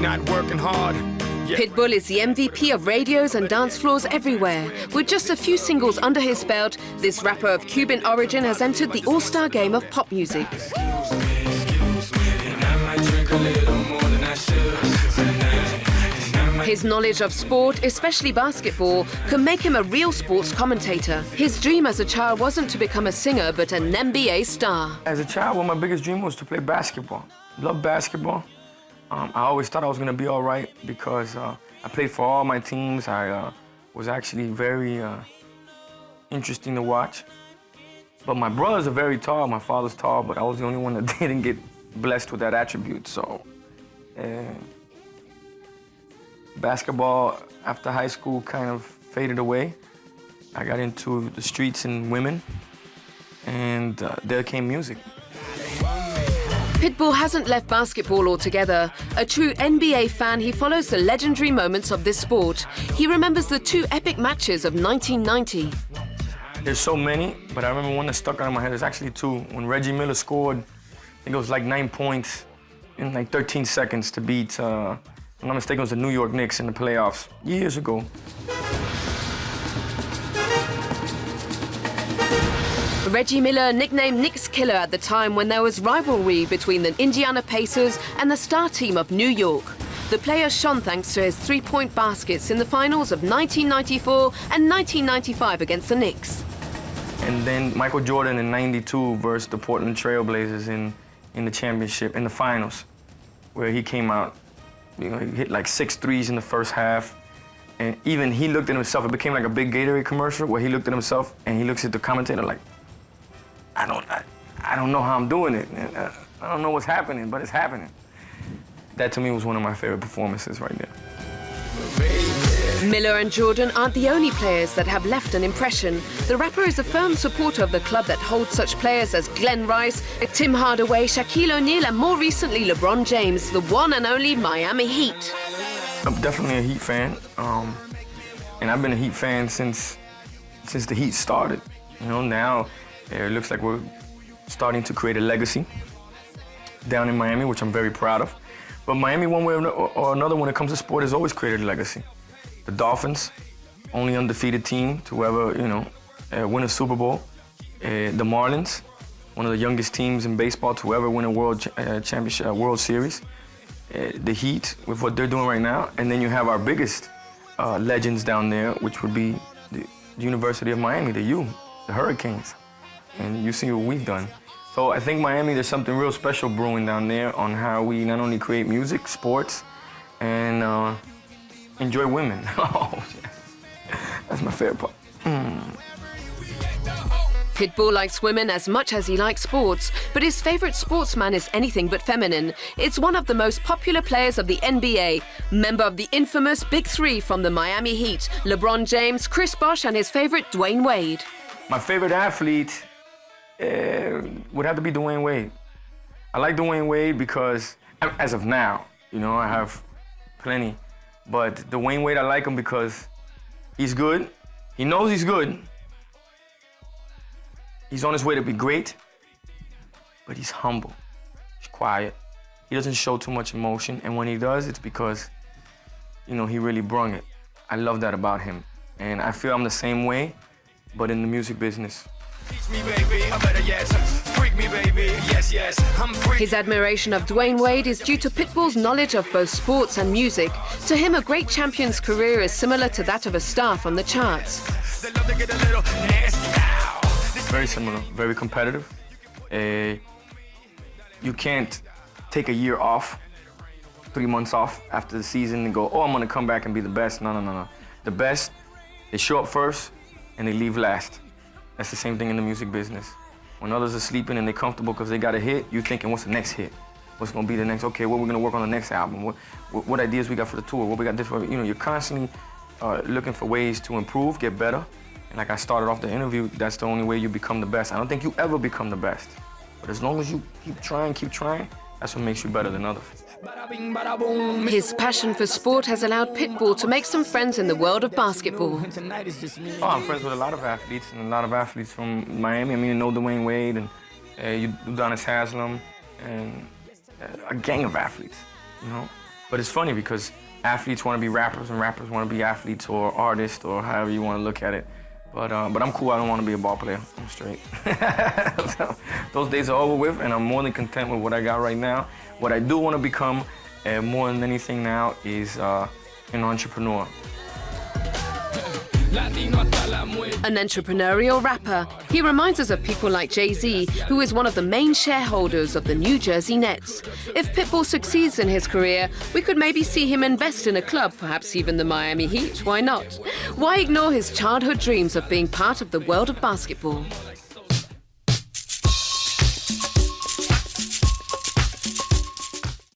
not working hard. Yeah. Pitbull is the MVP of radios and dance floors everywhere. With just a few singles under his belt, this rapper of Cuban origin has entered the all-star game of pop music. His knowledge of sport, especially basketball, can make him a real sports commentator. His dream as a child wasn't to become a singer, but an NBA star. As a child, my biggest dream was to play basketball. Love basketball. I always thought I was gonna be all right because I played for all my teams. I was actually very interesting to watch. But my brothers are very tall. My father's tall, but I was the only one that didn't get blessed with that attribute. So, basketball after high school kind of faded away. I got into the streets and women, and there came music. Pitbull hasn't left basketball altogether. A true NBA fan, he follows the legendary moments of this sport. He remembers the two epic matches of 1990. There's so many, but I remember one that stuck out in my head. There's actually two. When Reggie Miller scored, I think it was like 9 points in like 13 seconds to beat, if I'm not mistaken, it was the New York Knicks in the playoffs years ago. Reggie Miller, nicknamed Knicks Killer at the time when there was rivalry between the Indiana Pacers and the star team of New York. The player shone thanks to his three-point baskets in the finals of 1994 and 1995 against the Knicks. And then Michael Jordan in '92 versus the Portland Trail Blazers in the championship, in the finals, where he came out, you know, he hit like 6 threes in the first half. And even he looked at himself, it became like a big Gatorade commercial where he looked at himself and he looks at the commentator like, I don't know how I'm doing it. I don't know what's happening, but it's happening. That to me was one of my favorite performances right there. Miller and Jordan aren't the only players that have left an impression. The rapper is a firm supporter of the club that holds such players as Glenn Rice, Tim Hardaway, Shaquille O'Neal, and more recently LeBron James, the one and only Miami Heat. I'm definitely a Heat fan, and I've been a Heat fan since the Heat started. You know, now it looks like we're starting to create a legacy down in Miami, which I'm very proud of. But Miami, one way or another, when it comes to sport, has always created a legacy. The Dolphins, only undefeated team to ever, you know, win a Super Bowl. The Marlins, one of the youngest teams in baseball to ever win a World Championship, World Series. The Heat, with what they're doing right now. And then you have our biggest legends down there, which would be the University of Miami, the U, the Hurricanes. And you see what we've done. So I think Miami, there's something real special brewing down there on how we not only create music, sports, and enjoy women. Oh, yes. That's my favorite part. Pitbull likes women as much as he likes sports, but his favorite sportsman is anything but feminine. It's one of the most popular players of the NBA, member of the infamous Big Three from the Miami Heat, LeBron James, Chris Bosh, and his favorite Dwayne Wade. My favorite athlete would have to be Dwayne Wade. I like Dwayne Wade because, as of now, you know, I have plenty. But Dwayne Wade, I like him because he's good. He knows he's good. He's on his way to be great, but he's humble. He's quiet. He doesn't show too much emotion, and when he does, it's because, you know, he really brung it. I love that about him, and I feel I'm the same way, but in the music business. His admiration of Dwayne Wade is due to Pitbull's knowledge of both sports and music. To him, a great champion's career is similar to that of a star from the charts. Very similar, very competitive. You can't take a year off, 3 months off after the season and go, oh, I'm gonna come back and be the best. No. The best, they show up first and they leave last. That's the same thing in the music business. When others are sleeping and they're comfortable because they got a hit, you're thinking, what's the next hit? What's gonna be the next, okay, what we're gonna work on the next album? What ideas we got for the tour? What we got different, you know, you're constantly looking for ways to improve, get better. And like I started off the interview, that's the only way you become the best. I don't think you ever become the best. But as long as you keep trying, that's what makes you better than others. His passion for sport has allowed Pitbull to make some friends in the world of basketball. Oh, I'm friends with a lot of athletes, and a lot of athletes from Miami. I mean, you know Dwayne Wade, and Udonis Haslem, and a gang of athletes, you know. But it's funny because athletes want to be rappers and rappers want to be athletes or artists or however you want to look at it. But I'm cool. I don't want to be a ball player. I'm straight. So, those days are over with, and I'm more than content with what I got right now. What I do want to become, more than anything now, is an entrepreneur. An entrepreneurial rapper, he reminds us of people like Jay-Z, who is one of the main shareholders of the New Jersey Nets. If Pitbull succeeds in his career, we could maybe see him invest in a club, perhaps even the Miami Heat. Why not? Why ignore his childhood dreams of being part of the world of basketball?